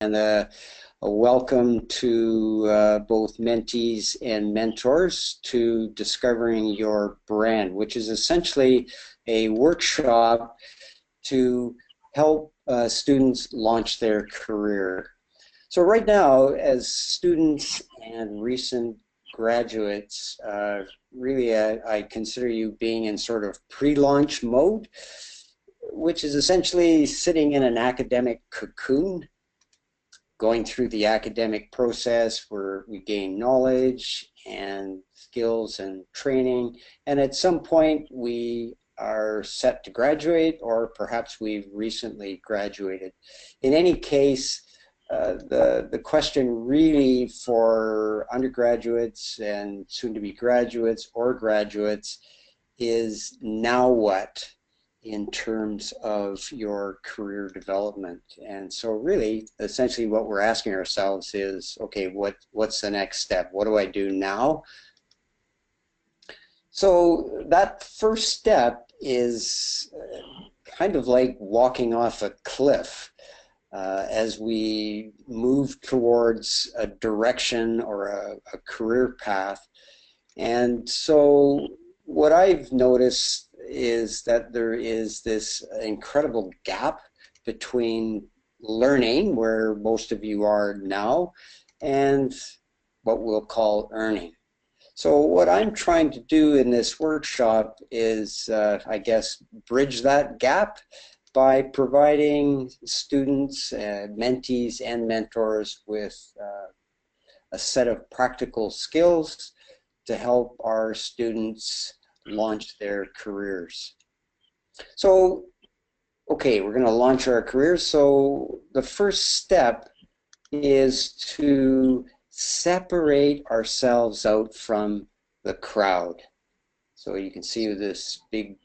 and a welcome to both mentees and mentors to Discovering Your Brand, which is essentially a workshop to help students launch their career. So right now, as students and recent graduates, really I consider you being in sort of pre-launch mode, which is essentially sitting in an academic cocoon, going through the academic process where we gain knowledge and skills and training, and at some point we are set to graduate, or perhaps we've recently graduated. In any case, the question really for undergraduates and soon-to-be graduates or graduates is, now what in terms of your career development? And so really, essentially what we're asking ourselves is, okay, what's the next step? What do I do now? So that first step is kind of like walking off a cliff. As we move towards a direction or a career path. And so what I've noticed is that there is this incredible gap between learning, where most of you are now, and what we'll call earning. So what I'm trying to do in this workshop is, I guess, bridge that gap by providing students, mentees, and mentors with a set of practical skills to help our students launch their careers. So, okay, we're going to launch our careers. So the first step is to separate ourselves out from the crowd. So you can see this big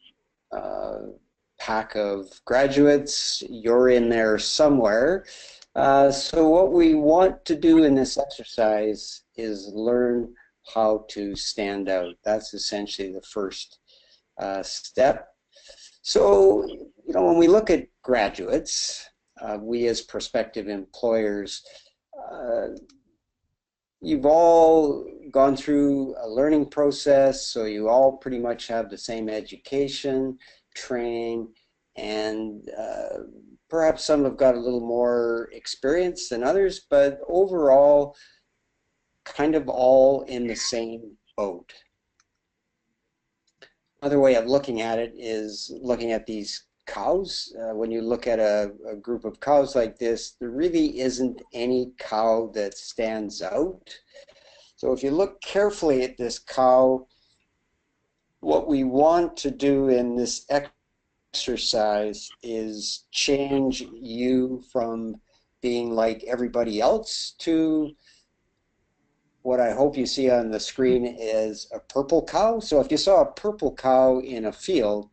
pack of graduates, you're in there somewhere. So what we want to do in this exercise is learn how to stand out. That's essentially the first step. So, you know, when we look at graduates, we as prospective employers, you've all gone through a learning process, so you all pretty much have the same education, training, and perhaps some have got a little more experience than others, but overall kind of all in the same boat. Another way of looking at it is looking at these cows. When you look at a group of cows like this, there really isn't any cow that stands out. So if you look carefully at this cow, what we want to do in this exercise is change you from being like everybody else to what I hope you see on the screen is a purple cow. So if you saw a purple cow in a field,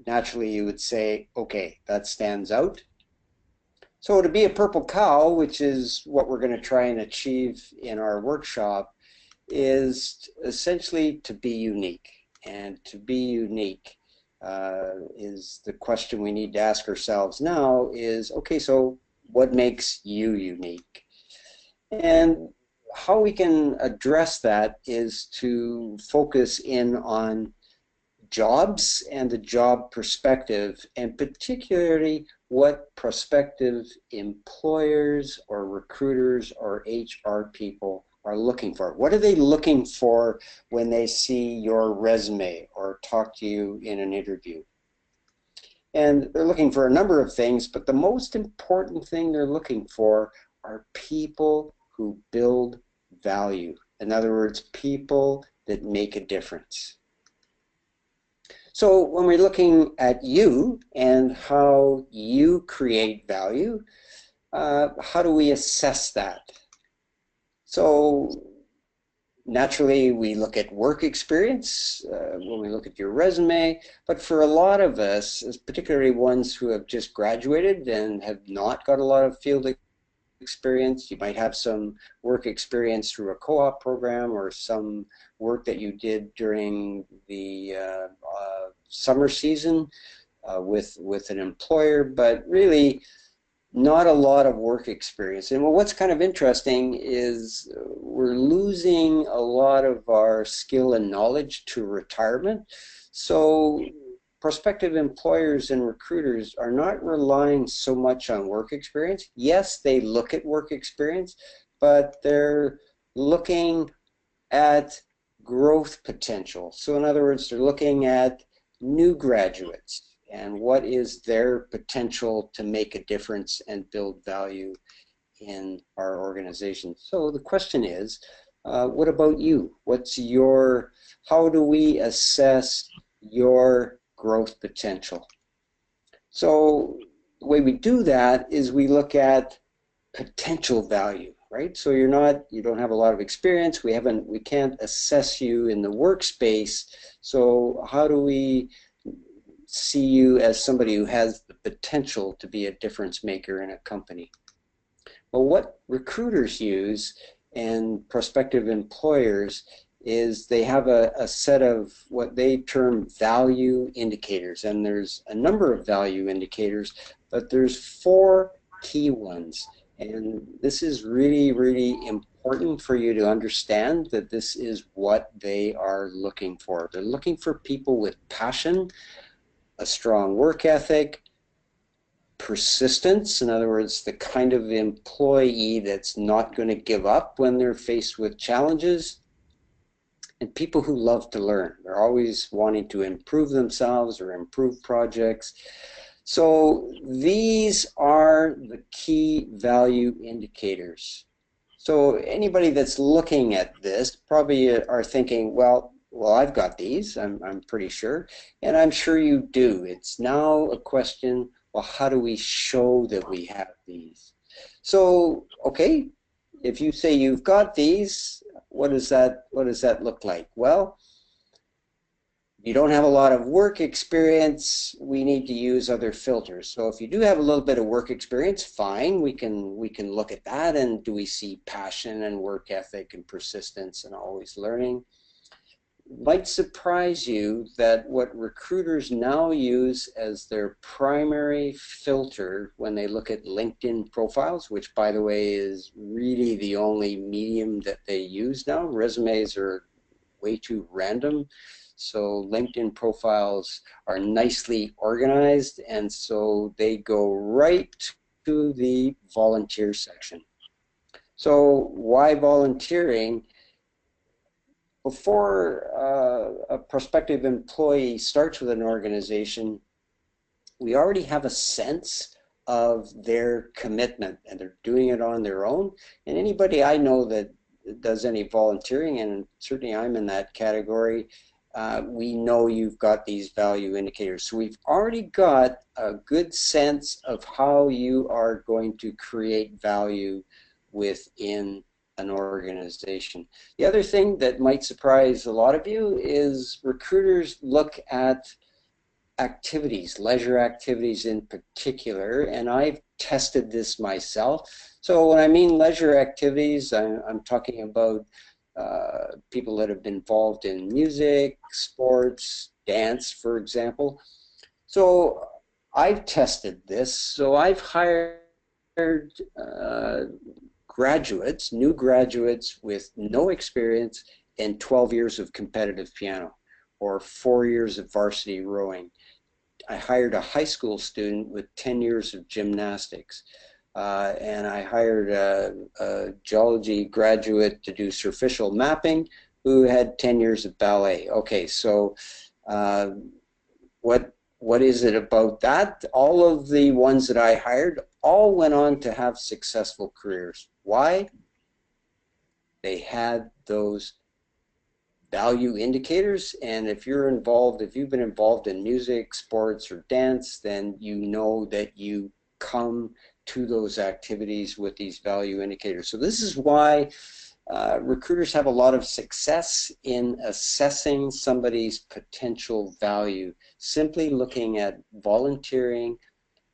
naturally you would say, okay, that stands out. So to be a purple cow, which is what we're going to try and achieve in our workshop, is essentially to be unique. And to be unique is the question we need to ask ourselves now is, okay, so what makes you unique? And how we can address that is to focus in on jobs and the job perspective, and particularly what prospective employers or recruiters or HR people are looking for. What are they looking for when they see your resume or talk to you in an interview? And they're looking for a number of things, but the most important thing they're looking for are people who build value. In other words, people that make a difference. So when we're looking at you and how you create value, how do we assess that? So naturally, we look at work experience when we look at your resume, but for a lot of us, particularly ones who have just graduated and have not got a lot of field experience, you might have some work experience through a co-op program or some work that you did during the summer season with an employer, but really not a lot of work experience. And what's kind of interesting is we're losing a lot of our skill and knowledge to retirement. So prospective employers and recruiters are not relying so much on work experience. Yes, they look at work experience, but they're looking at growth potential. So in other words, they're looking at new graduates and what is their potential to make a difference and build value in our organization. So the question is, what about you? How do we assess your growth potential? So the way we do that is we look at potential value, right? So you don't have a lot of experience. We can't assess you in the workspace. So how do we see you as somebody who has the potential to be a difference maker in a company? Well, what recruiters use and prospective employers is they have a set of what they term value indicators. And there's a number of value indicators, but there's 4 key ones. And this is really, really important for you to understand that this is what they are looking for. They're looking for people with passion, a strong work ethic, persistence, in other words, the kind of employee that's not going to give up when they're faced with challenges, and people who love to learn. They're always wanting to improve themselves or improve projects. So these are the key value indicators. So anybody that's looking at this probably are thinking, well, I've got these, I'm pretty sure, and I'm sure you do. It's now a question, well, how do we show that we have these? So, okay, if you say you've got these, what does that look like? Well, you don't have a lot of work experience, we need to use other filters. So if you do have a little bit of work experience, fine, we can look at that, and do we see passion and work ethic and persistence and always learning? Might surprise you that what recruiters now use as their primary filter when they look at LinkedIn profiles, which by the way is really the only medium that they use now. Resumes are way too random. So LinkedIn profiles are nicely organized, and so they go right to the volunteer section. So why volunteering? Before a prospective employee starts with an organization, we already have a sense of their commitment, and they're doing it on their own. And anybody I know that does any volunteering, and certainly I'm in that category, we know you've got these value indicators. So we've already got a good sense of how you are going to create value within an organization. The other thing that might surprise a lot of you is recruiters look at activities, leisure activities in particular, and I've tested this myself. So when I mean leisure activities, I'm talking about people that have been involved in music, sports, dance, for example. So I've tested this. So I've hired graduates, new graduates with no experience and 12 years of competitive piano, or 4 years of varsity rowing. I hired a high school student with 10 years of gymnastics. And I hired a geology graduate to do surficial mapping who had 10 years of ballet. Okay, so what is it about that? All of the ones that I hired all went on to have successful careers. Why? They had those value indicators, and if you've been involved in music, sports, or dance, then you know that you come to those activities with these value indicators. So this is why recruiters have a lot of success in assessing somebody's potential value, simply looking at volunteering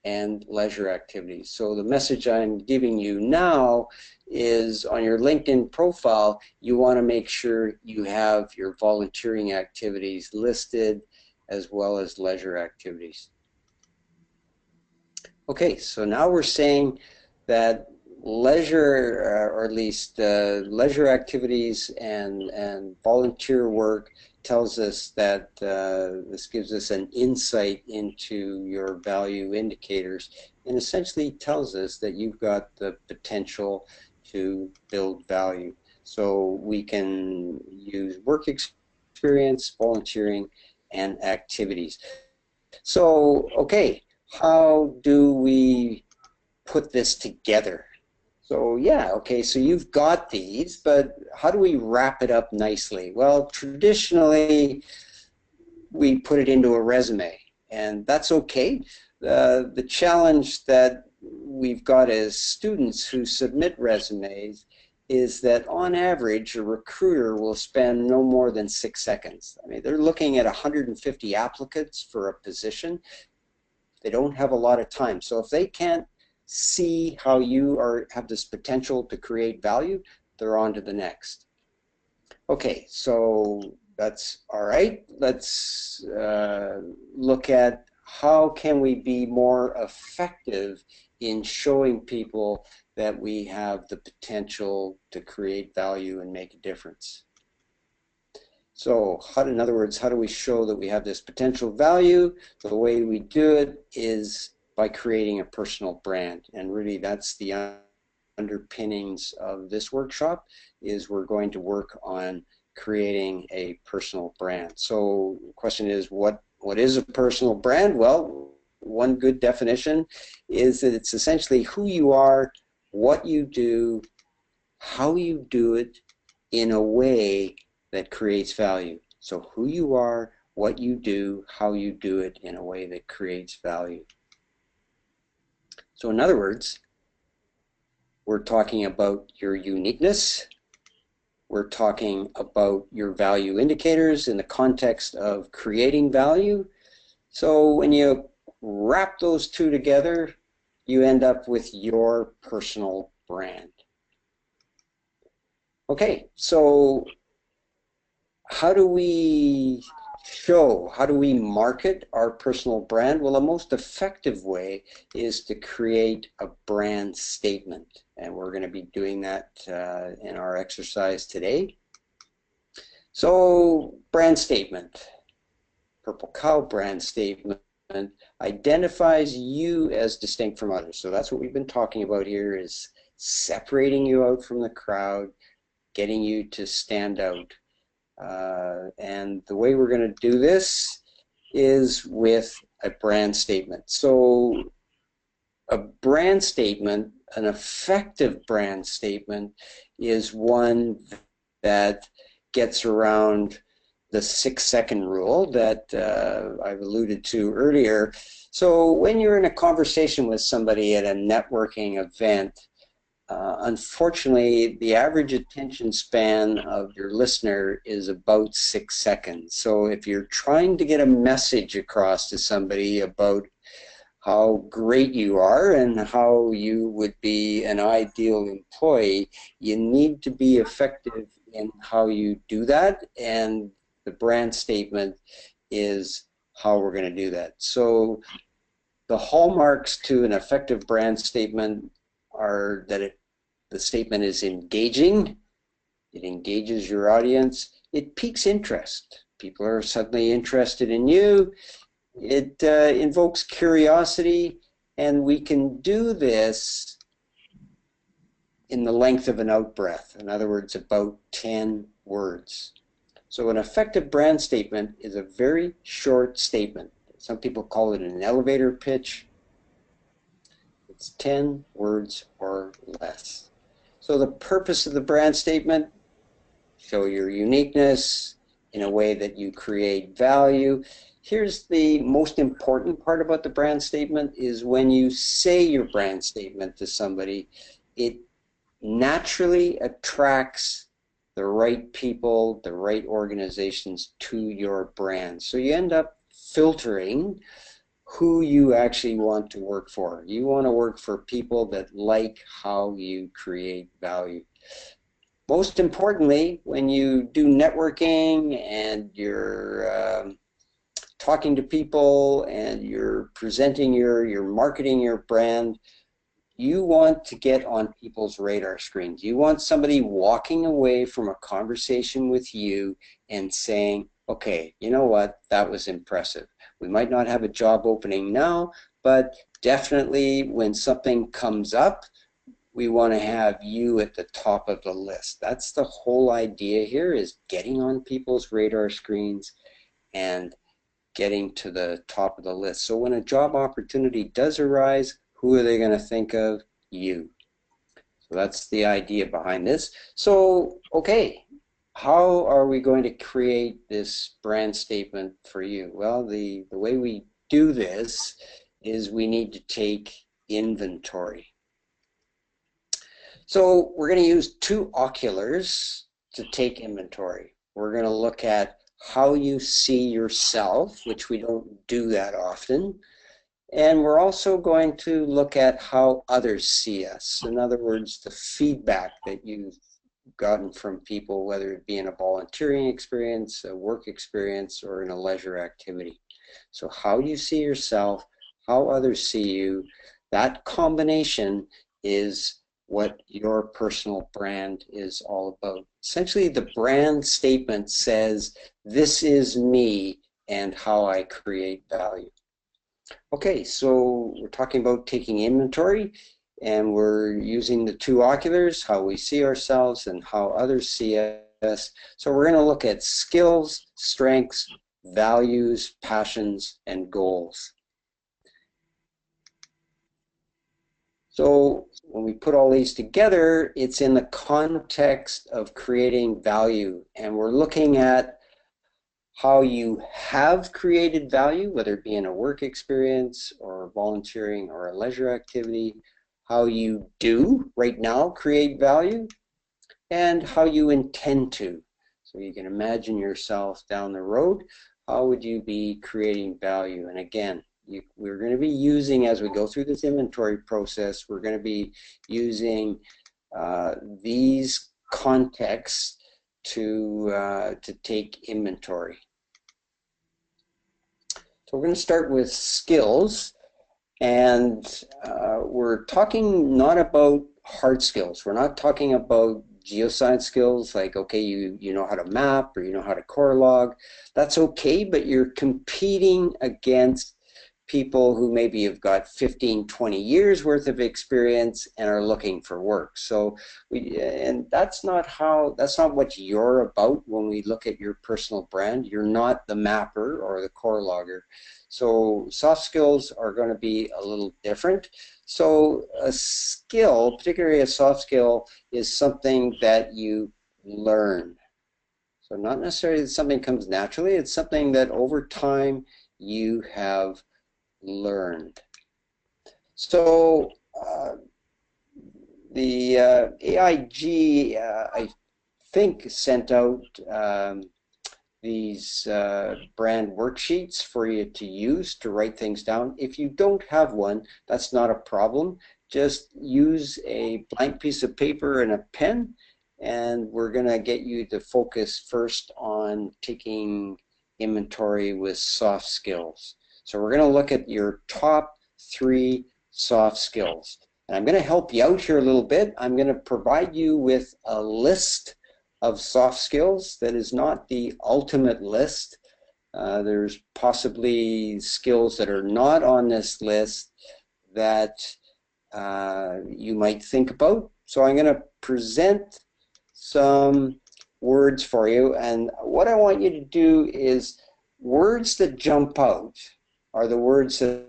and leisure activities. So the message I'm giving you now is, on your LinkedIn profile, you want to make sure you have your volunteering activities listed as well as leisure activities. Okay, so now we're saying that leisure, or at least leisure activities and volunteer work tells us that this gives us an insight into your value indicators and essentially tells us that you've got the potential to build value. So we can use work experience, volunteering, and activities. So, okay, how do we put this together? So yeah, okay, so you've got these, but how do we wrap it up nicely? Well, traditionally, we put it into a resume, and that's okay. The challenge that we've got as students who submit resumes is that on average, a recruiter will spend no more than 6 seconds. I mean, they're looking at 150 applicants for a position. They don't have a lot of time. So if they can't see how you have this potential to create value, they're on to the next. Okay, so that's all right. Let's look at how can we be more effective in showing people that we have the potential to create value and make a difference. So in other words, how do we show that we have this potential value? The way we do it is by creating a personal brand. And really that's the underpinnings of this workshop, is we're going to work on creating a personal brand. So the question is, what is a personal brand? Well, one good definition is that it's essentially who you are, what you do, how you do it in a way that creates value. So who you are, what you do, how you do it in a way that creates value. So in other words, we're talking about your uniqueness. We're talking about your value indicators in the context of creating value. So when you wrap those two together, you end up with your personal brand. Okay, so how do we how do we market our personal brand? Well, the most effective way is to create a brand statement. And we're going to be doing that in our exercise today. So, brand statement. Purple Cow brand statement identifies you as distinct from others. So that's what we've been talking about here, is separating you out from the crowd, getting you to stand out. And the way we're going to do this is with a brand statement. So a brand statement, an effective brand statement, is one that gets around the 6-second rule that I've alluded to earlier. So when you're in a conversation with somebody at a networking event, unfortunately, the average attention span of your listener is about 6 seconds. So if you're trying to get a message across to somebody about how great you are and how you would be an ideal employee, you need to be effective in how you do that, and the brand statement is how we're going to do that. So the hallmarks to an effective brand statement are that the statement is engaging, it engages your audience, it piques interest. People are suddenly interested in you, it invokes curiosity, and we can do this in the length of an out-breath. In other words, about 10 words. So an effective brand statement is a very short statement. Some people call it an elevator pitch. It's 10 words or less. So the purpose of the brand statement: show your uniqueness in a way that you create value. Here's the most important part about the brand statement, is when you say your brand statement to somebody, it naturally attracts the right people, the right organizations to your brand. So you end up filtering who you actually want to work for. You want to work for people that like how you create value. Most importantly, when you do networking and you're talking to people and you're presenting you're marketing your brand, you want to get on people's radar screens. You want somebody walking away from a conversation with you and saying, okay, you know what, that was impressive. We might not have a job opening now, but definitely when something comes up, we want to have you at the top of the list. That's the whole idea here, is getting on people's radar screens and getting to the top of the list. So when a job opportunity does arise, who are they going to think of? You. So that's the idea behind this. So, okay, how are we going to create this brand statement for you? Well, the way we do this is we need to take inventory. So we're going to use two oculars to take inventory. We're going to look at how you see yourself, which we don't do that often. And we're also going to look at how others see us. In other words, the feedback that you've gotten from people, whether it be in a volunteering experience, a work experience, or in a leisure activity. So how you see yourself, how others see you, that combination is what your personal brand is all about. Essentially, the brand statement says, this is me and how I create value. Okay, so we're talking about taking inventory, and we're using the two oculars, how we see ourselves and how others see us. So we're going to look at skills, strengths, values, passions, and goals. So when we put all these together, it's in the context of creating value, and we're looking at how you have created value, whether it be in a work experience or volunteering or a leisure activity, how you do right now create value, and how you intend to. So you can imagine yourself down the road, how would you be creating value? And again, we're going to be using, as we go through this inventory process, we're going to be using these contexts to take inventory. So we're going to start with skills, and we're talking not about hard skills. We're not talking about geoscience skills like, okay, you know how to map or you know how to core log. That's okay, but you're competing against people who maybe have got 15, 20 years worth of experience and are looking for work. So and that's not what you're about when we look at your personal brand. You're not the mapper or the core logger. So soft skills are going to be a little different. So a skill, particularly a soft skill, is something that you learn. So not necessarily that something comes naturally, it's something that over time you have learned. So the AIG, I think, sent out these brand worksheets for you to use to write things down. If you don't have one, that's not a problem. Just use a blank piece of paper and a pen, and we're going to get you to focus first on taking inventory with soft skills. So we're going to look at your top 3 soft skills. And I'm going to help you out here a little bit. I'm going to provide you with a list of soft skills that is not the ultimate list. There's possibly skills that are not on this list that you might think about. So I'm going to present some words for you, and what I want you to do is words that jump out are the words that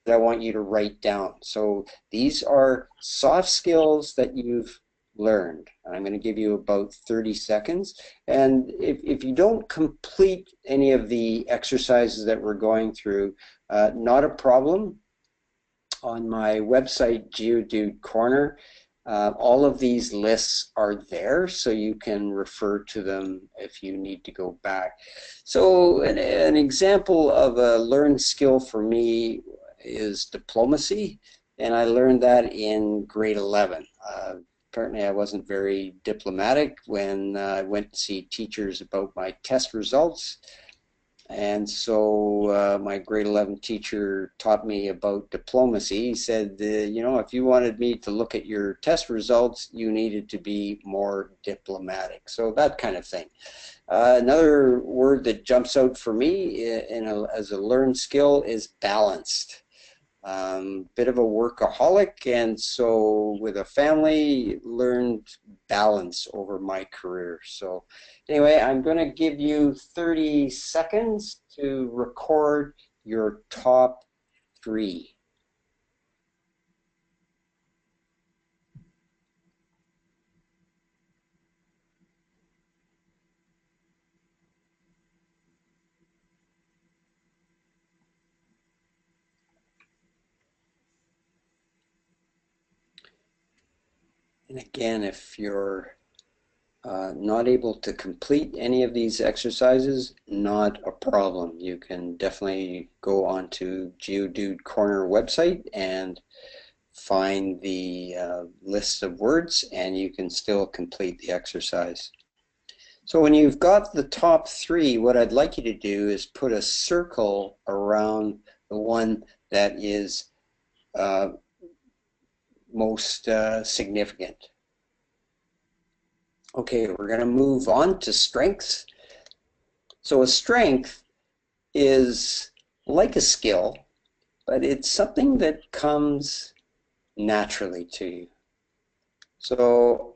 I want you to write down. So these are soft skills that you've learned. I'm going to give you about 30 seconds, and if you don't complete any of the exercises that we're going through, not a problem. On my website, Geodude Corner, all of these lists are there, so you can refer to them if you need to go back. So an example of a learned skill for me is diplomacy, and I learned that in grade 11. Apparently I wasn't very diplomatic when I went to see teachers about my test results. And so my grade 11 teacher taught me about diplomacy. He said, you know, if you wanted me to look at your test results, you needed to be more diplomatic. So that kind of thing. Another word that jumps out for me as a learned skill is balanced. Bit of a workaholic, and so with a family, learned balance over my career. So anyway, I'm going to give you 30 seconds to record your top three. And again, if you're not able to complete any of these exercises, not a problem. You can definitely go onto Geodude Corner website and find the list of words, and you can still complete the exercise. So when you've got the top three, what I'd like you to do is put a circle around the one that is most significant. Okay, we're going to move on to strengths. So a strength is like a skill, but it's something that comes naturally to you. So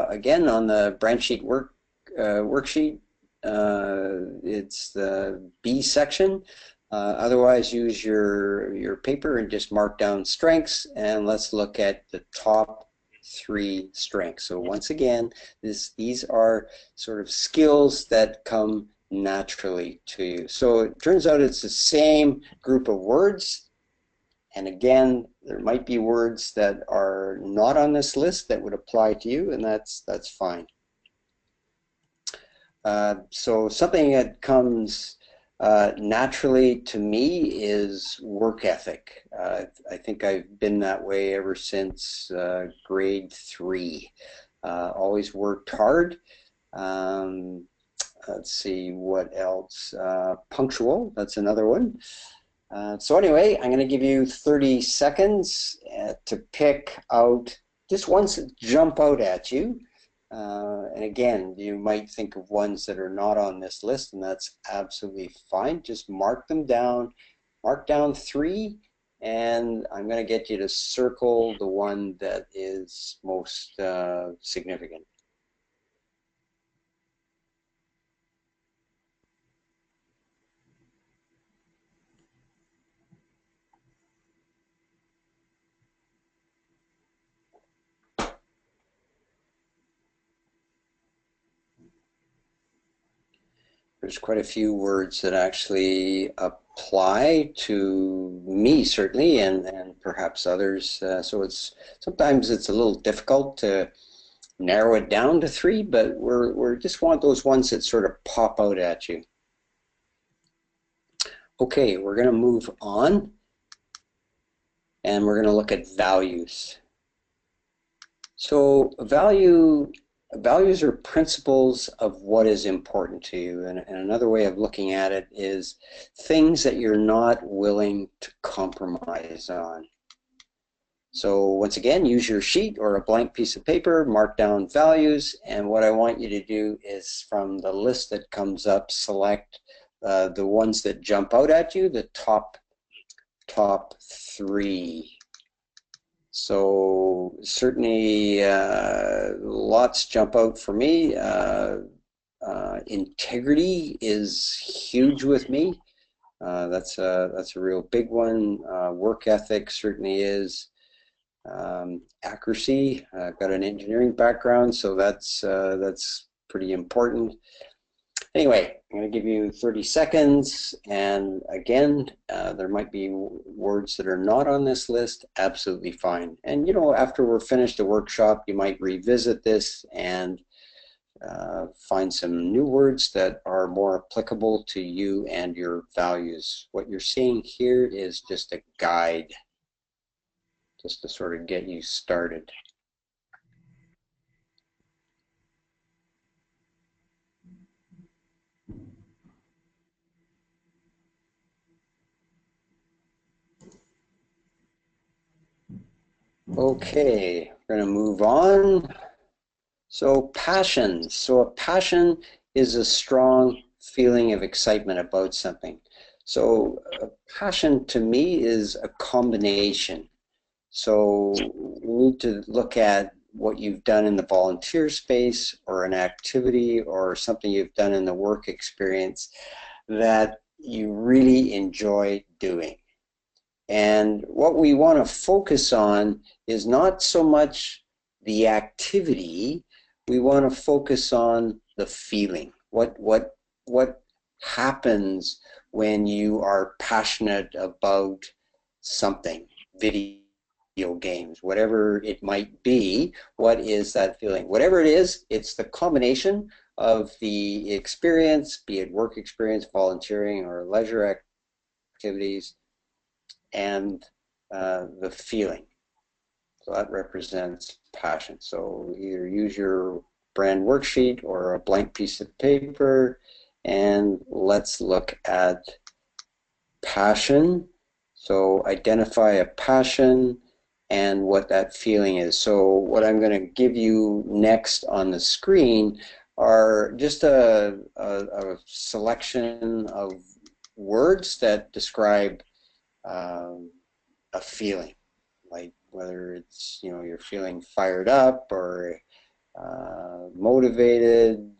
again, on the Branchsheet worksheet, it's the B section. Otherwise, use your paper and just mark down strengths, and let's look at the top three strengths. So once again, these are sort of skills that come naturally to you. So it turns out it's the same group of words. And again, there might be words that are not on this list that would apply to you, and that's fine. So something that comes naturally to me is work ethic. I think I've been that way ever since grade 3. Always worked hard. Let's see what else. Punctual, that's another one. So anyway, I'm going to give you 30 seconds to pick out just ones that jump out at you. And again, you might think of ones that are not on this list, and that's absolutely fine. Just mark them down. Mark down 3, and I'm going to get you to circle the one that is most significant. There's quite a few words that actually apply to me, certainly, and perhaps others. So sometimes it's a little difficult to narrow it down to 3, but we're just want those ones that sort of pop out at you. Okay, we're going to move on, and we're going to look at values. So values are principles of what is important to you, and another way of looking at it is things that you're not willing to compromise on. So once again, use your sheet or a blank piece of paper, mark down values, and what I want you to do is from the list that comes up, select the ones that jump out at you, the top 3. So certainly lots jump out for me. Integrity is huge with me. That's a real big one. Work ethic certainly is. Accuracy. I've got an engineering background, so that's pretty important. Anyway, I'm going to give you 30 seconds, and again, there might be words that are not on this list, absolutely fine. And you know, after we're finished the workshop, you might revisit this and find some new words that are more applicable to you and your values. What you're seeing here is just a guide, just to sort of get you started. Okay, we're going to move on. So passion. So a passion is a strong feeling of excitement about something. So passion to me is a combination. So we need to look at what you've done in the volunteer space or an activity or something you've done in the work experience that you really enjoy doing. And what we want to focus on is not so much the activity, we want to focus on the feeling. What happens when you are passionate about something, video games, whatever it might be, what is that feeling? Whatever it is, it's the combination of the experience, be it work experience, volunteering, or leisure activities, and the feeling. So that represents passion. So either use your brand worksheet or a blank piece of paper, and let's look at passion. So identify a passion and what that feeling is. So what I'm going to give you next on the screen are just a selection of words that describe a feeling, like whether it's, you know, you're feeling fired up or motivated,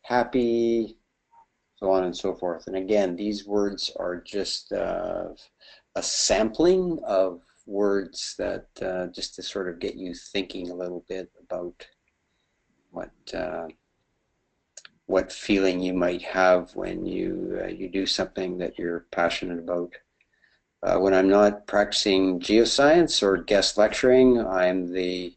happy, so on and so forth. And again, these words are just a sampling of words that just to sort of get you thinking a little bit about what what feeling you might have when you do something that you're passionate about. When I'm not practicing geoscience or guest lecturing, I'm the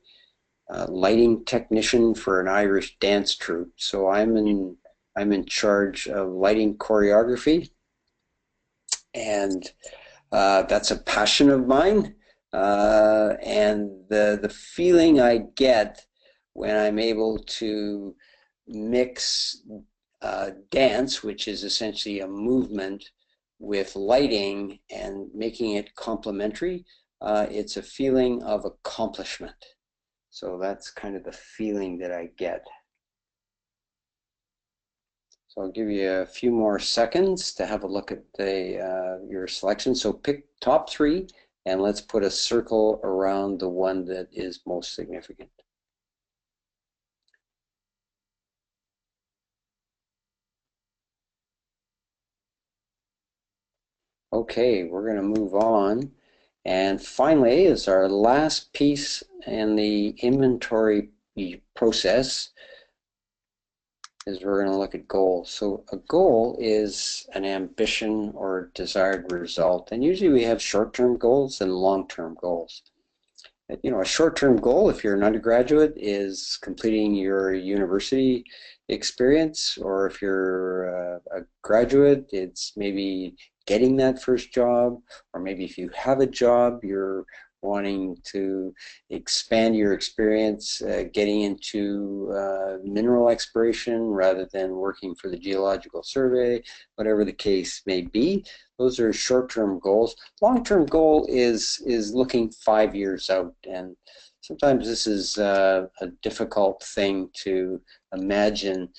lighting technician for an Irish dance troupe. So I'm in charge of lighting choreography, and that's a passion of mine. And the feeling I get when I'm able to mix dance, which is essentially a movement, with lighting and making it complementary, it's a feeling of accomplishment. So that's kind of the feeling that I get. So I'll give you a few more seconds to have a look at your selection. So pick top three and let's put a circle around the one that is most significant. Okay, we're going to move on. And finally, is our last piece in the inventory process, is we're going to look at goals. So a goal is an ambition or desired result. And usually we have short-term goals and long-term goals. You know, a short-term goal, if you're an undergraduate, is completing your university experience, or if you're a graduate, it's maybe getting that first job, or maybe if you have a job, you're wanting to expand your experience, getting into mineral exploration rather than working for the Geological Survey, whatever the case may be. Those are short-term goals. Long-term goal is looking 5 years out, and sometimes this is a difficult thing to imagine.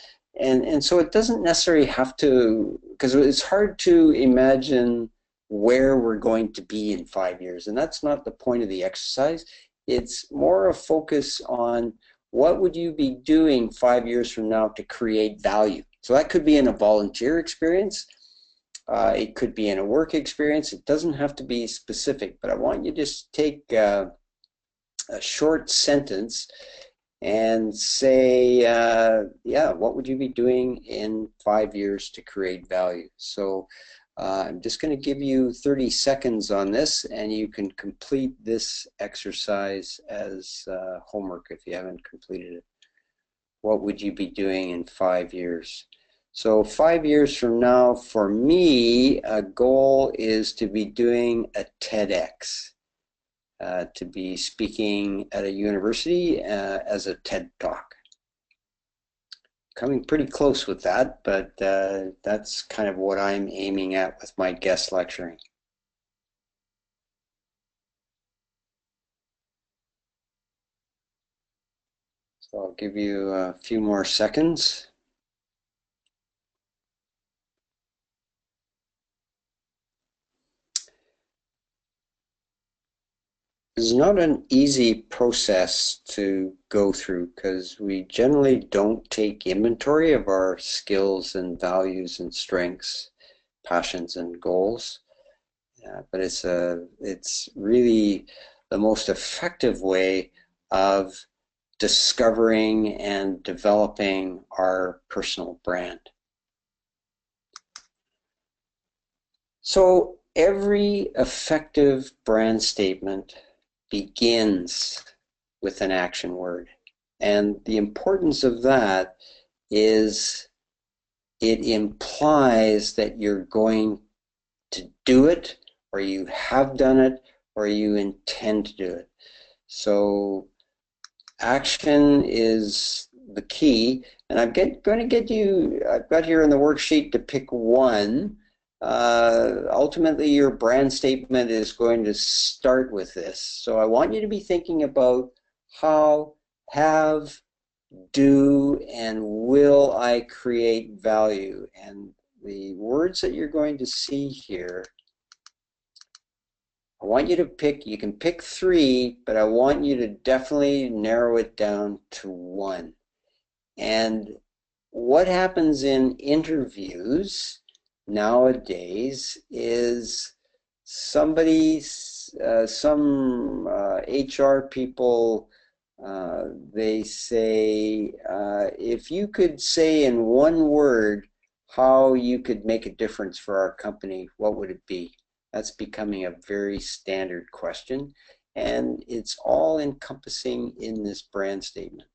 And so it doesn't necessarily have to, because it's hard to imagine where we're going to be in 5 years, and that's not the point of the exercise. It's more a focus on what would you be doing 5 years from now to create value. So that could be in a volunteer experience. It could be in a work experience. It doesn't have to be specific, but I want you to just take a short sentence and say, yeah, what would you be doing in 5 years to create value? So I'm just going to give you 30 seconds on this, and you can complete this exercise as homework if you haven't completed it. What would you be doing in 5 years? So 5 years from now, for me, a goal is to be doing a TEDx, to be speaking at a university as a TED Talk. Coming pretty close with that, but that's kind of what I'm aiming at with my guest lecturing. So I'll give you a few more seconds. It's not an easy process to go through because we generally don't take inventory of our skills and values and strengths, passions and goals. But it's really the most effective way of discovering and developing our personal brand. So every effective brand statement begins with an action word. And the importance of that is it implies that you're going to do it, or you have done it, or you intend to do it. So action is the key. And I'm going to get you, I've got here in the worksheet to pick one. Ultimately, your brand statement is going to start with this. So I want you to be thinking about how, have, do, and will I create value. And the words that you're going to see here, I want you to pick, you can pick 3, but I want you to definitely narrow it down to 1. And what happens in interviews nowadays is some HR people, they say, if you could say in 1 word how you could make a difference for our company, what would it be? That's becoming a very standard question, and it's all encompassing in this brand statement.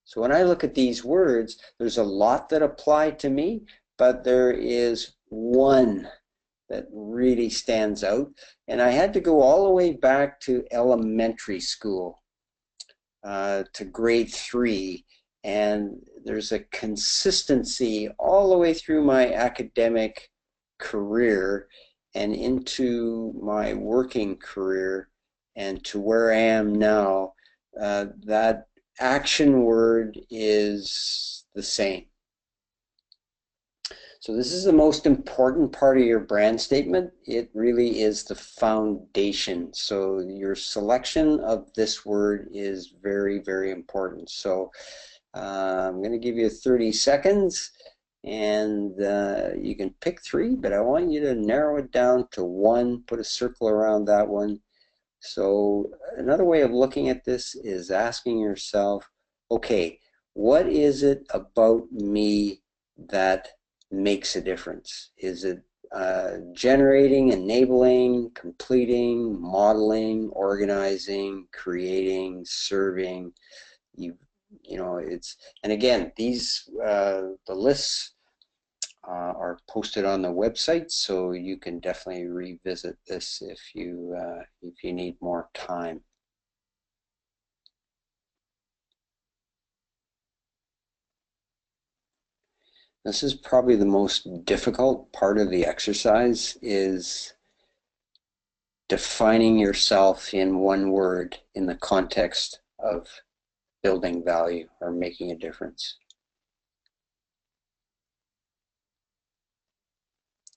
So when I look at these words, there's a lot that apply to me, but there is one that really stands out. And I had to go all the way back to elementary school, to grade 3. And there's a consistency all the way through my academic career and into my working career and to where I am now. That action word is the same. So this is the most important part of your brand statement. It really is the foundation. So your selection of this word is very, very important. So I'm going to give you 30 seconds, and you can pick 3, but I want you to narrow it down to 1, put a circle around that one. So another way of looking at this is asking yourself, okay, what is it about me that makes a difference? Is it generating, enabling, completing, modeling, organizing, creating, serving? You know, it's, and again, these the lists are posted on the website, so you can definitely revisit this if you need more time. This is probably the most difficult part of the exercise, is defining yourself in 1 word in the context of building value or making a difference.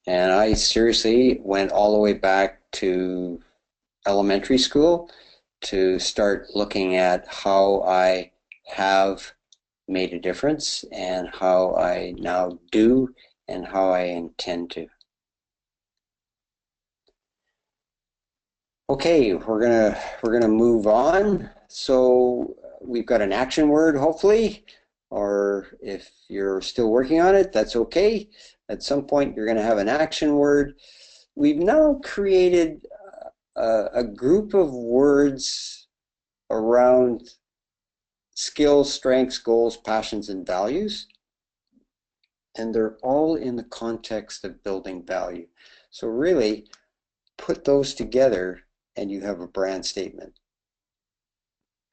And I seriously went all the way back to elementary school to start looking at how I have made a difference and how I now do and how I intend to. Okay, we're gonna move on. So we've got an action word, hopefully, or if you're still working on it, that's okay. At some point, you're gonna have an action word. We've now created a group of words around skills, strengths, goals, passions, and values. And they're all in the context of building value. So really, put those together and you have a brand statement.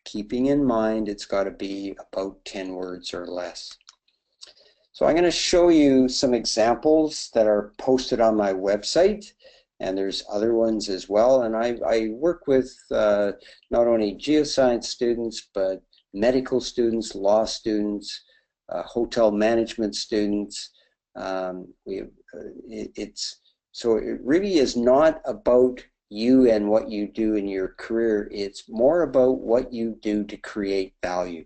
Keeping in mind it's got to be about 10 words or less. So I'm going to show you some examples that are posted on my website, and there's other ones as well. And I work with not only geoscience students, but medical students, law students, hotel management students. So it really is not about you and what you do in your career. It's more about what you do to create value.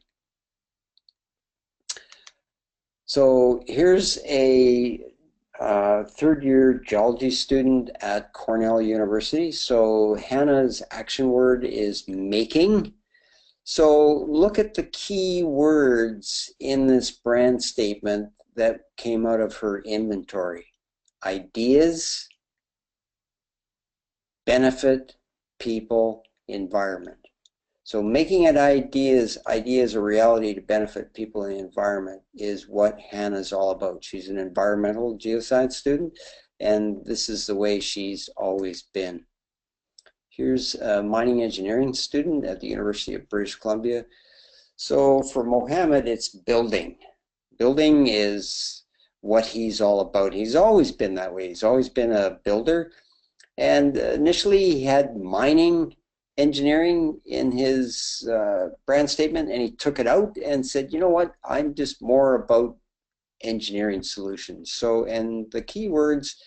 So here's a third-year geology student at Cornell University. So Hannah's action word is making. So look at the key words in this brand statement that came out of her inventory. Ideas, benefit, people, environment. So making it ideas a reality to benefit people in the environment is what Hannah's all about. She's an environmental geoscience student, and this is the way she's always been. Here's a mining engineering student at the University of British Columbia. So for Mohammed, it's building. Building is what he's all about. He's always been that way. He's always been a builder. And initially he had mining engineering in his brand statement, and he took it out and said, you know what, I'm just more about engineering solutions. So, and the key words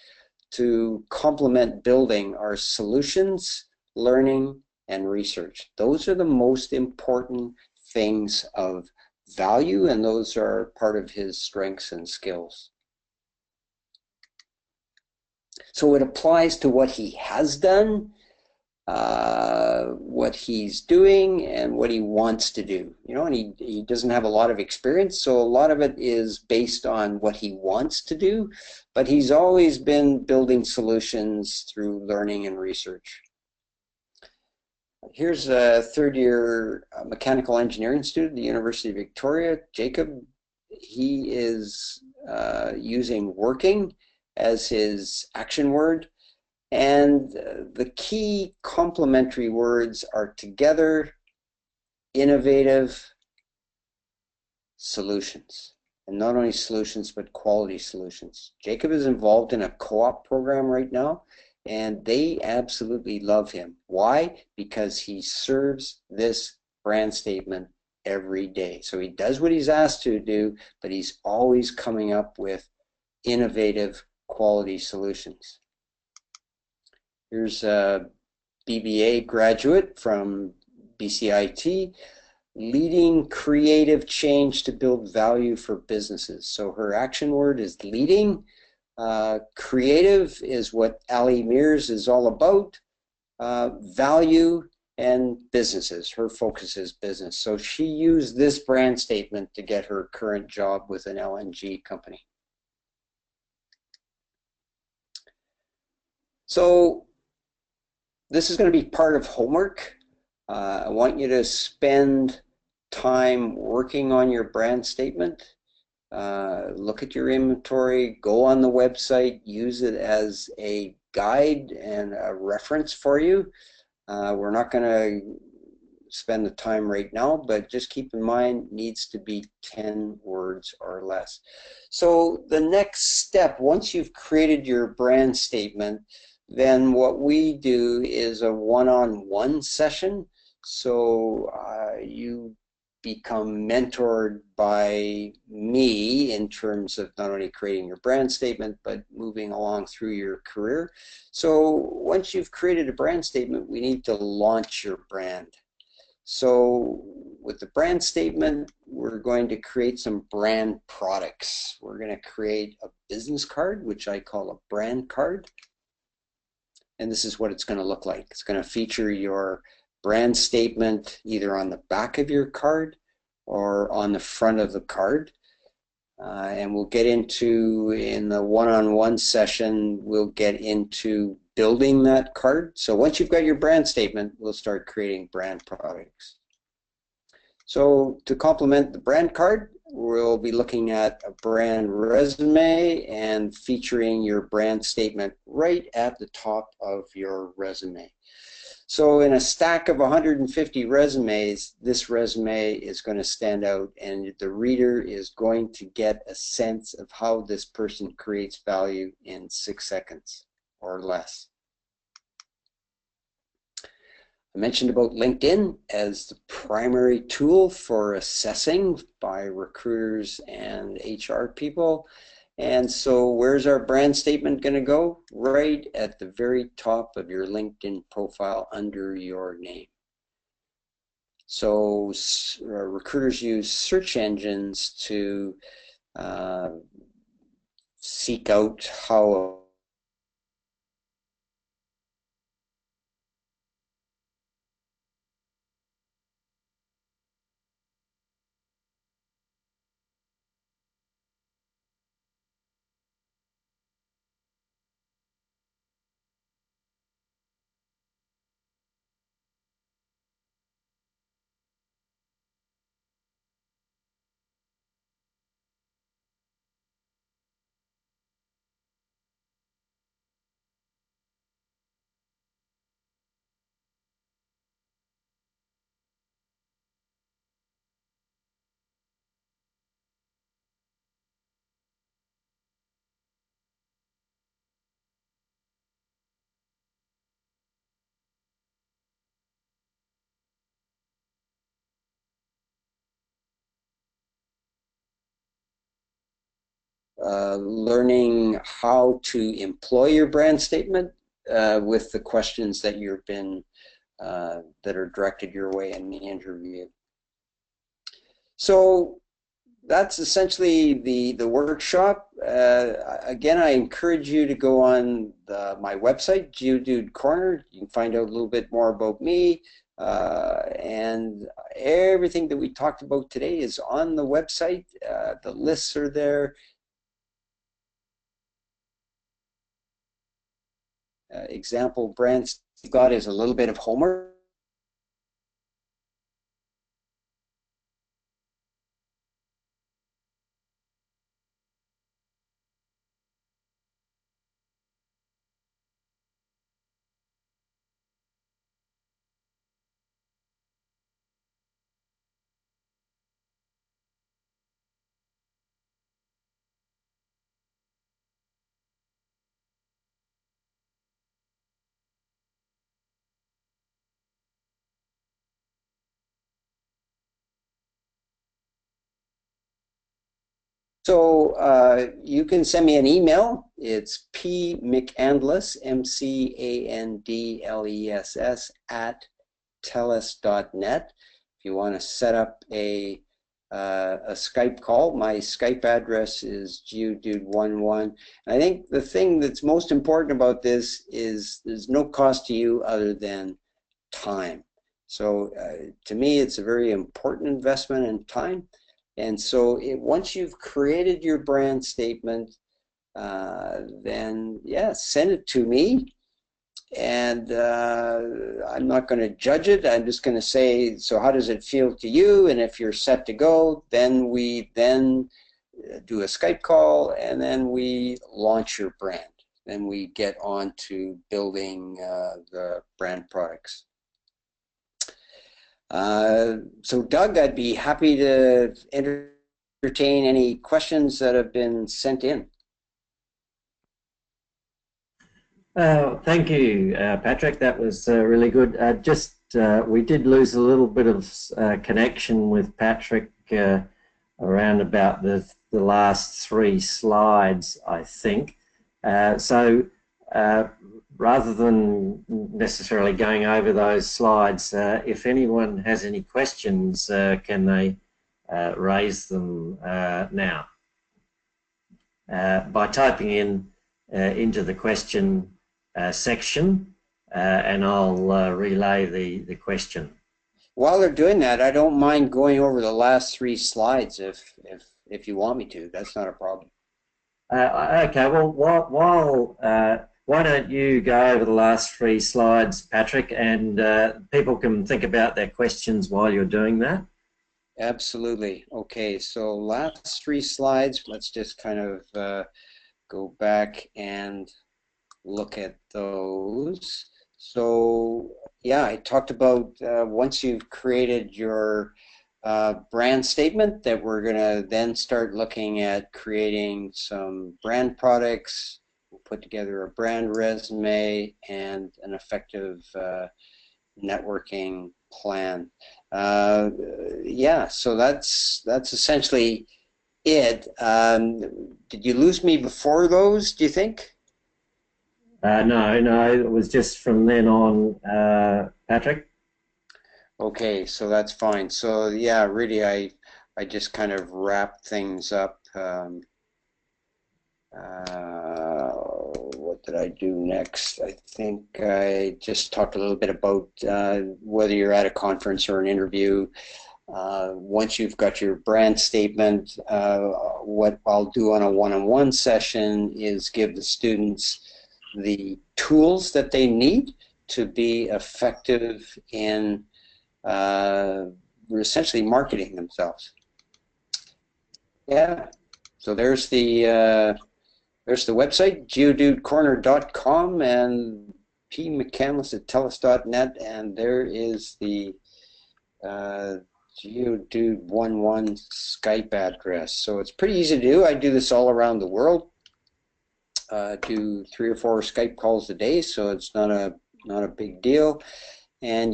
to complement building are solutions, learning, and research. Those are the most important things of value, and those are part of his strengths and skills. So it applies to what he has done, what he's doing, and what he wants to do. You know, and he doesn't have a lot of experience, so a lot of it is based on what he wants to do, but he's always been building solutions through learning and research. Here's a third-year mechanical engineering student at the University of Victoria, Jacob. He is using working as his action word. And the key complementary words are together, innovative, solutions. And not only solutions, but quality solutions. Jacob is involved in a co-op program right now, and they absolutely love him. Why? Because he serves this brand statement every day. So he does what he's asked to do, but he's always coming up with innovative quality solutions. Here's a BBA graduate from BCIT, leading creative change to build value for businesses. So her action word is leading. Creative is what Ali Mears is all about. Value and businesses. Her focus is business. So she used this brand statement to get her current job with an LNG company. So this is going to be part of homework. I want you to spend time working on your brand statement. Look at your inventory, go on the website, use it as a guide and a reference for you. We're not going to spend the time right now, but just keep in mind, needs to be 10 words or less. So the next step, once you've created your brand statement, then what we do is a one-on-one session. So you become mentored by me in terms of not only creating your brand statement, but moving along through your career. So once you've created a brand statement, we need to launch your brand. So with the brand statement, we're going to create some brand products. We're going to create a business card, which I call a brand card. And this is what it's going to look like. It's going to feature your brand statement either on the back of your card or on the front of the card. And we'll get into, in the one-on-one session, we'll get into building that card. So once you've got your brand statement, we'll start creating brand products. So to complement the brand card, we'll be looking at a brand resume and featuring your brand statement right at the top of your resume. So in a stack of 150 resumes, this resume is going to stand out, and the reader is going to get a sense of how this person creates value in 6 seconds or less. I mentioned about LinkedIn as the primary tool for assessing by recruiters and HR people. And so where's our brand statement going to go? Right at the very top of your LinkedIn profile under your name. So recruiters use search engines to seek out how learning how to employ your brand statement with the questions that you've been that are directed your way in the interview. So that's essentially the workshop. Again, I encourage you to go on my website, Geodude Corner. You can find out a little bit more about me, and everything that we talked about today is on the website. The lists are there. Example brands got is a little bit of homework. So you can send me an email. It's pmcandless, MCANDLESS @telus.net. If you want to set up a Skype call, my Skype address is geodude11. I think the thing that's most important about this is there's no cost to you other than time. So to me, it's a very important investment in time. And so once you've created your brand statement, then yeah, send it to me. And I'm not going to judge it. I'm just going to say, so how does it feel to you? And if you're set to go, then we then do a Skype call, and then we launch your brand. Then we get on to building the brand products. So Doug, I'd be happy to entertain any questions that have been sent in. Thank you, Patrick. That was really good. We did lose a little bit of connection with Patrick around about the last 3 slides, I think. Rather than necessarily going over those slides, if anyone has any questions, can they raise them now by typing in into the question section, and I'll relay the question. While they're doing that, I don't mind going over the last 3 slides if you want me to. That's not a problem. Okay. Well, why don't you go over the last 3 slides, Patrick, and people can think about their questions while you're doing that. Absolutely. Okay, so last 3 slides, let's just kind of go back and look at those. So yeah, I talked about once you've created your brand statement, that we're going to then start looking at creating some brand products. We'll put together a brand resume and an effective networking plan. Yeah, so that's essentially it. Did you lose me before those, do you think? No, no, it was just from then on, Patrick. Okay, so that's fine. So yeah, really, I just kind of wrap things up. What did I do next? I think I just talked a little bit about whether you're at a conference or an interview. Once you've got your brand statement, what I'll do on a one-on-one session is give the students the tools that they need to be effective in essentially marketing themselves. Yeah, so there's the website, geodudecorner.com, and pmccandless at telus.net, and there is the Geodude11 Skype address. So it's pretty easy to do. I do this all around the world. Do 3 or 4 Skype calls a day, so it's not a big deal. And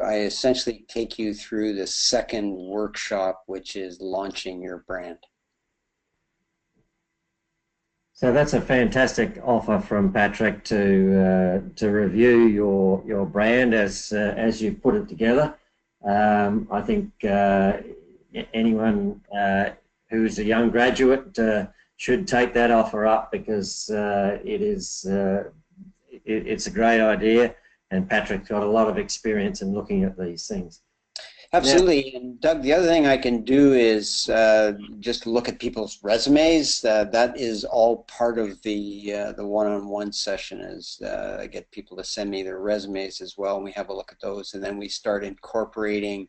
I essentially take you through the second workshop, which is launching your brand. So that's a fantastic offer from Patrick to review your brand as you put it together. I think anyone who's a young graduate should take that offer up, because it's a great idea, and Patrick's got a lot of experience in looking at these things. Absolutely. Now, and Doug, the other thing I can do is just look at people's resumes. That is all part of the one-on-one session. Is I get people to send me their resumes as well, and we have a look at those, and then we start incorporating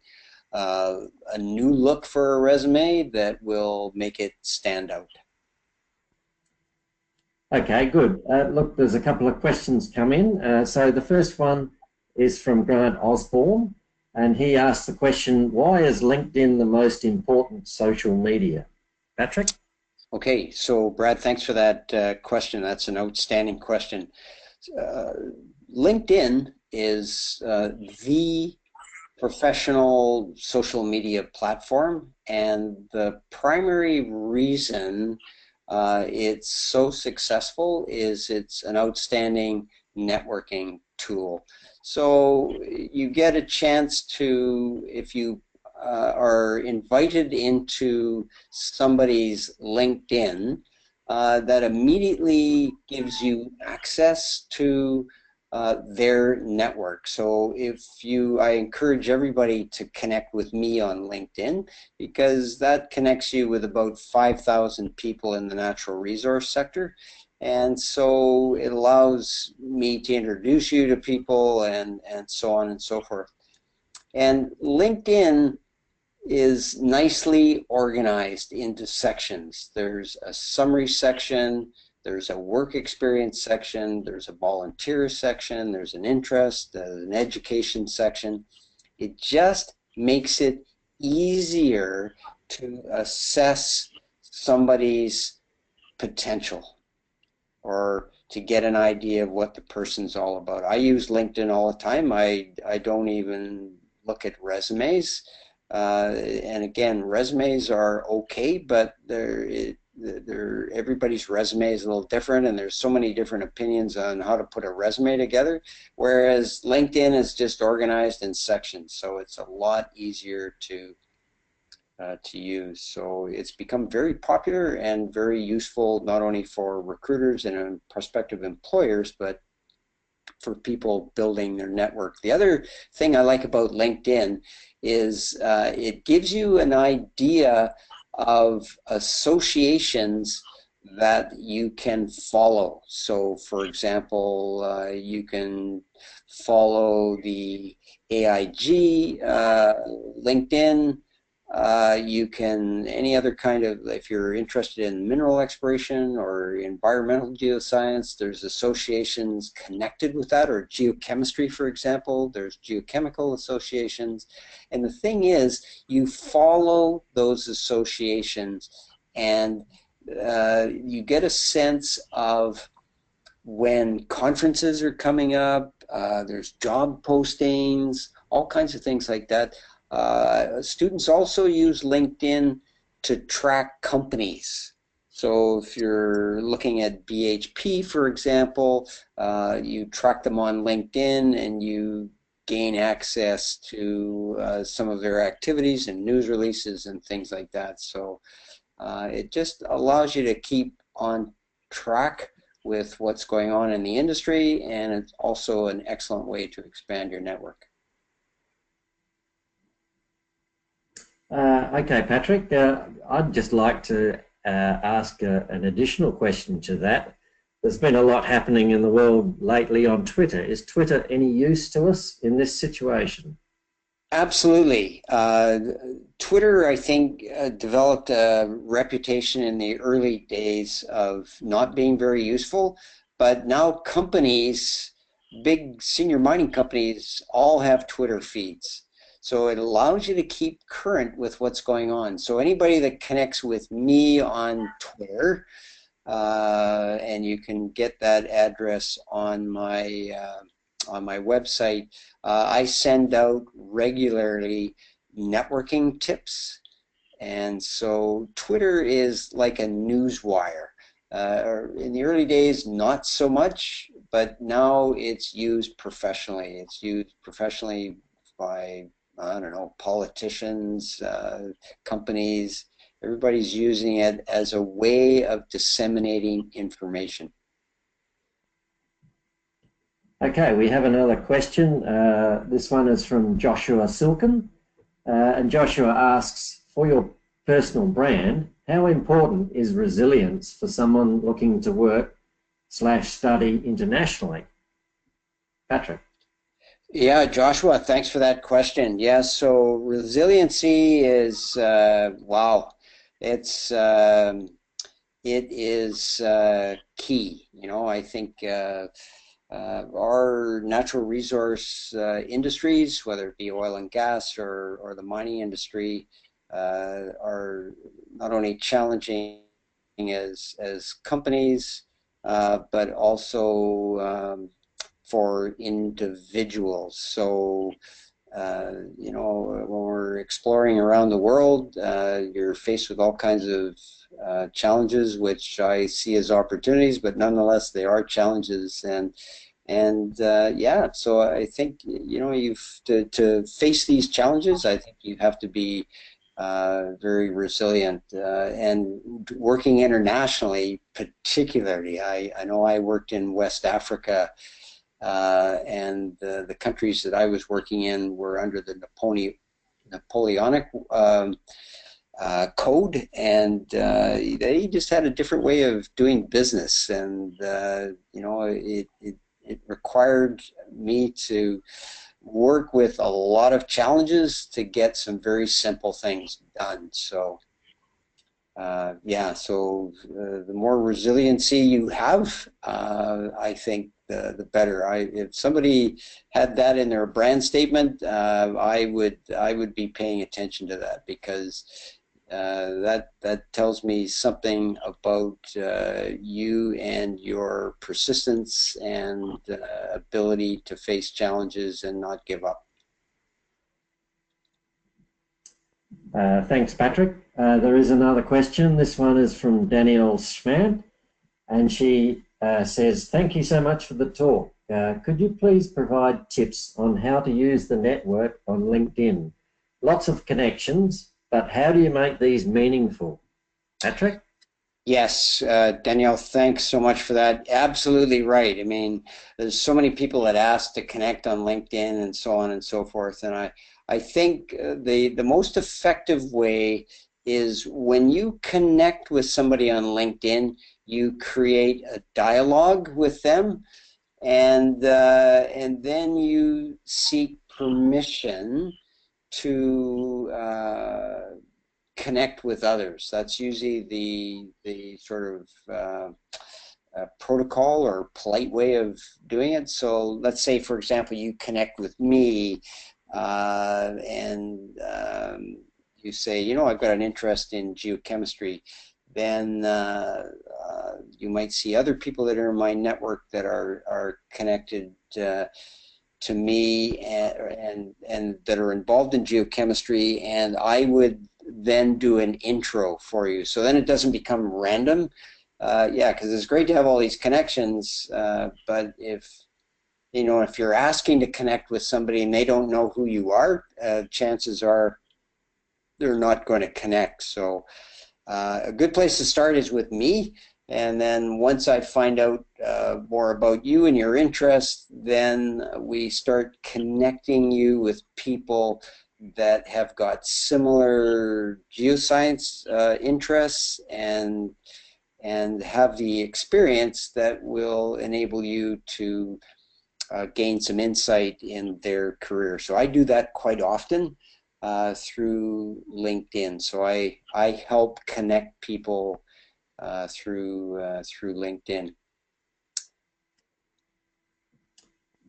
a new look for a resume that will make it stand out. Okay, good. Look, there's a couple of questions come in. So the first one is from Grant Osborne. And he asked the question, why is LinkedIn the most important social media? Patrick? Okay, so Brad, thanks for that question. That's an outstanding question. LinkedIn is the professional social media platform, and the primary reason it's so successful is it's an outstanding networking tool. So you get a chance to, if you are invited into somebody's LinkedIn, that immediately gives you access to their network. So I encourage everybody to connect with me on LinkedIn, because that connects you with about 5,000 people in the natural resource sector. And so it allows me to introduce you to people and so on and so forth. And LinkedIn is nicely organized into sections. There's a summary section, there's a work experience section, there's a volunteer section, there's an interest, an education section. It just makes it easier to assess somebody's potential, or to get an idea of what the person's all about. I use LinkedIn all the time. I don't even look at resumes. And again, resumes are okay, but everybody's resume is a little different, and there's so many different opinions on how to put a resume together, whereas LinkedIn is just organized in sections, so it's a lot easier to use. So it's become very popular and very useful, not only for recruiters and prospective employers, but for people building their network. The other thing I like about LinkedIn is it gives you an idea of associations that you can follow. So for example, you can follow the AIG, LinkedIn. You can, any other kind of, if you're interested in mineral exploration or environmental geoscience, there's associations connected with that, or geochemistry, for example, there's geochemical associations. And the thing is, you follow those associations, and you get a sense of when conferences are coming up, there's job postings, all kinds of things like that. Students also use LinkedIn to track companies. So if you're looking at BHP, for example, you track them on LinkedIn and you gain access to some of their activities and news releases and things like that. So it just allows you to keep on track with what's going on in the industry, and it's also an excellent way to expand your network. Okay, Patrick, I'd just like to ask an additional question to that. There's been a lot happening in the world lately on Twitter. Is Twitter any use to us in this situation? Absolutely. Twitter, I think, developed a reputation in the early days of not being very useful, but now companies, big senior mining companies, all have Twitter feeds. So it allows you to keep current with what's going on. So anybody that connects with me on Twitter, and you can get that address on my website. I send out regularly networking tips, and so Twitter is like a news wire. In the early days, not so much, but now it's used professionally. It's used professionally by, I don't know, politicians, companies. Everybody's using it as a way of disseminating information. Okay, we have another question. This one is from Joshua Silken. And Joshua asks, for your personal brand, how important is resilience for someone looking to work/study internationally? Patrick. Yeah, Joshua, thanks for that question. Yes, so resiliency is wow, it's it is key. You know, I think our natural resource industries, whether it be oil and gas or the mining industry, are not only challenging as companies, but also for individuals. So, you know, when we're exploring around the world, you're faced with all kinds of challenges, which I see as opportunities, but nonetheless, they are challenges. And yeah, so I think, you know, to face these challenges, I think you have to be very resilient, and working internationally, particularly. I know I worked in West Africa, and the countries that I was working in were under the Napoleonic code, and they just had a different way of doing business, and you know, it required me to work with a lot of challenges to get some very simple things done. So yeah, so the more resiliency you have, I think the better. If somebody had that in their brand statement, I would be paying attention to that, because that tells me something about you and your persistence and ability to face challenges and not give up. Thanks, Patrick. There is another question. This one is from Danielle Schmand, and she says, thank you so much for the talk. Could you please provide tips on how to use the network on LinkedIn? Lots of connections, but how do you make these meaningful? Patrick? Yes, Danielle, thanks so much for that. Absolutely right. I mean, there's so many people that ask to connect on LinkedIn and so on and so forth, and I think the most effective way is when you connect with somebody on LinkedIn, you create a dialogue with them, and then you seek permission to connect with others. That's usually the sort of protocol or polite way of doing it. So let's say, for example, you connect with me, and you say, you know, I've got an interest in geochemistry. Then You might see other people that are in my network that are connected to me and that are involved in geochemistry, and I would then do an intro for you. So then it doesn't become random. Yeah, because it's great to have all these connections, but if you're asking to connect with somebody and they don't know who you are, chances are they're not going to connect. So a good place to start is with me. And then once I find out more about you and your interests, then we start connecting you with people that have got similar geoscience interests and have the experience that will enable you to gain some insight in their career. So I do that quite often through LinkedIn. So I help connect people through LinkedIn.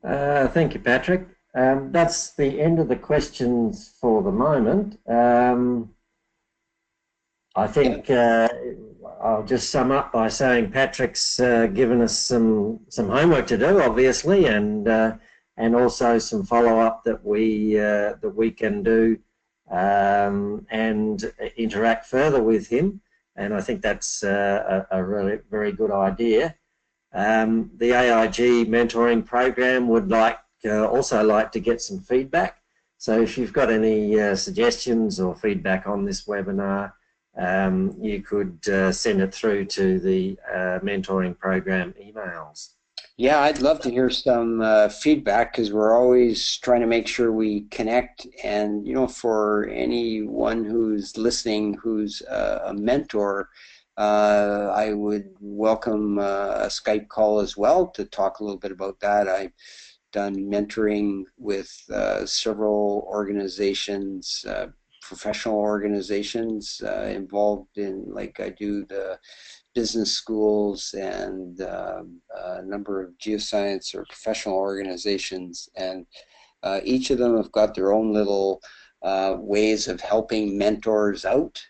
Thank you, Patrick. That's the end of the questions for the moment. I think I'll just sum up by saying Patrick's given us some homework to do, obviously, and also some follow up that we can do and interact further with him. And I think that's a really very good idea. The AIG mentoring program would also like to get some feedback. So if you've got any suggestions or feedback on this webinar, you could send it through to the mentoring program emails. Yeah, I'd love to hear some feedback, because we're always trying to make sure we connect. And for anyone who's listening who's a mentor, I would welcome a Skype call as well to talk a little bit about that. I've done mentoring with several organizations, professional organizations involved in, like I do the business schools and a number of geoscience or professional organizations, and each of them have got their own little ways of helping mentors out,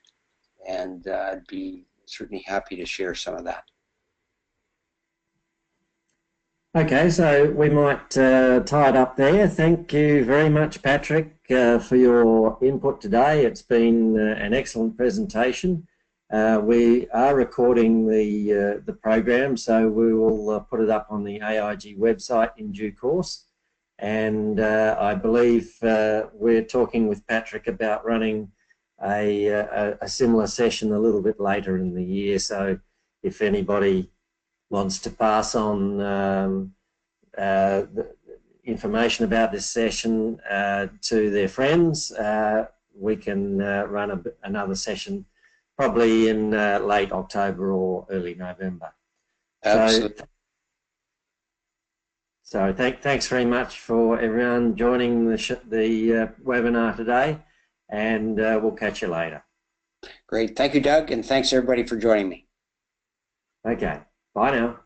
and I'd be certainly happy to share some of that. Okay, so we might tie it up there. Thank you very much, Patrick, for your input today. It's been an excellent presentation. We are recording the program, so we will put it up on the AIG website in due course. And I believe we're talking with Patrick about running a similar session a little bit later in the year. So if anybody wants to pass on the information about this session to their friends, we can run another session probably in late October or early November. Absolutely. So thanks very much for everyone joining the webinar today, and we'll catch you later. Great. Thank you, Doug, and thanks everybody for joining me. Okay. Bye now.